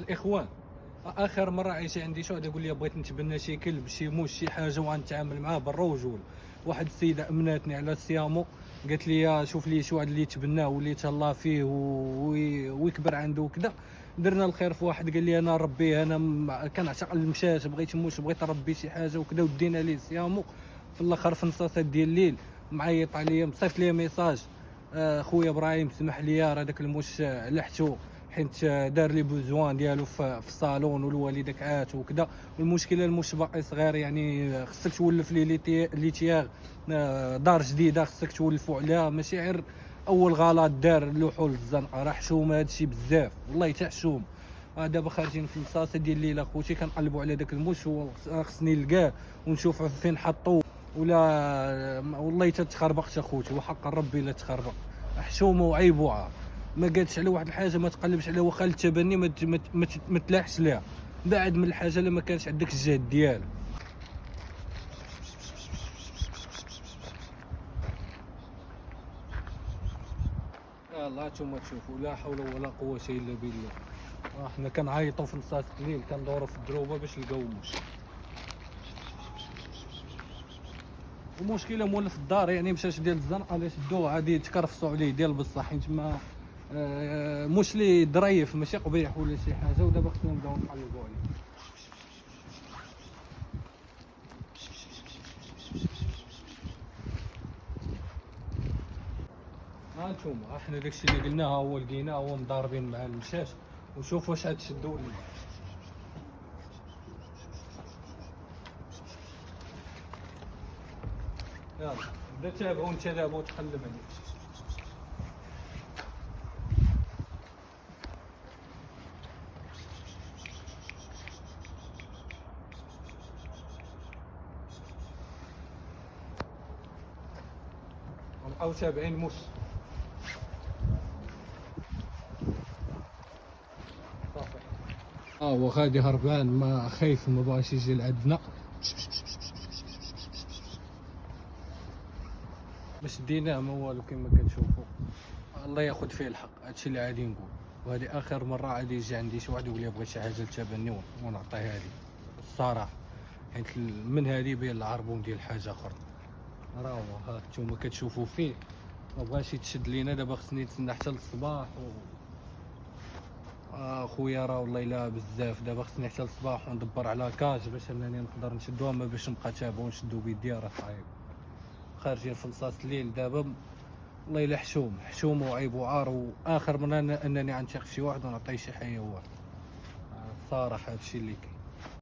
الاخوان. اخر مره عيش عندي شي واحد يقول لي بغيت نتبنى شي كلب شي موش شي حاجه وغنتعامل معاه بالرجول. واحد السيده امناتني على السيامو، قالت لي شوف لي شي واحد اللي يتبناه واللي تهلا فيه ويكبر عنده وكذا. درنا الخير في واحد قال لي انا ربيه، انا كنعشق المشات، بغيت موش بغيت نربي شي حاجه وكذا، ودينا ليه سيامو. في الاخر في نصاصات ديال الليل معيط عليا مصيفط لي ميساج: خويا ابراهيم سمح لي راه داك الموش لحتو حيت دار لي بوزوان ديالو في الصالون والوالده كعات وكذا. والمشكله الموش باقي صغير، يعني خصك تولف ليه ليتياغ دار جديده، خصك تولفوا عليها، ماشي غير اول غلط دار اللحول الزنقه، راه حشوم هادشي بزاف والله حتى حشوم. دابا خارجين في الصاصه ديال الليله خوتي كنقلبوا على داك الموش، خصني نلقاه ونشوف فين حطوه، ولا والله حتى تخربقت اخوتي وحق ربي لا تخربق. حشومه وعيب وعار، ما قالتش على واحد الحاجه ما تقلبش عليها، واخا التبني ما تلاحش ليها، بعد من الحاجه اللي ما كانش عندك الجهد ديالها. يلاه نتوما تشوفوا، لا حول ولا قوه الا بالله. حنا كنعيطوا في نص الليل كندوروا في الدروبه باش نلقاو موش. المشكله مولف الدار يعني مشاش ديال الزنقه اللي شدوه غادي يتكرفصوا عليه ديال بصح، حيت ما موش لي ظريف ماشي قبيح ولا شي حاجه، ودابا خصنا نبداو نقلبوا عليه. ها نتوما حنا داكشي اللي قلناه هو لقيناه، هو مضاربين مع المشاش، وشوفوا واش عاد تشدوا لنا. يلا بدا تابعوا انت دابا وتقلب عليه. او تابعين موش صافي. هو غادي هربان، ما خايف ما بغاش يجي لعندنا باش ديناه ما والو كما كتشوفوا. الله ياخذ فيه الحق، هادشي اللي غادي نقول. وهذه اخر مره غادي يجي عندي شي واحد يقول لي بغيت شي حاجه للتبني ونعطيه هذه الصراحه، حيت من هذه بين العربون ديال حاجه اخرى. راه هو ها نتوما كتشوفوا فيه ما بغاش يتشد لينا. دابا خصني نتسنى حتى للصباح خويا راه والله الا بزاف. دابا خصني حتى للصباح وندبر على كاج باش انني نقدر نشدوها، ما باش نبقى تابعو ونشدو بيدي راه صعيب. خارجين في نصاص الليل دابا والله الا حشوم وعيب وعار، واخر من انني غنثيق في شي واحد ونعطيه شي حيوان. الصراحه هادشي اللي كاين.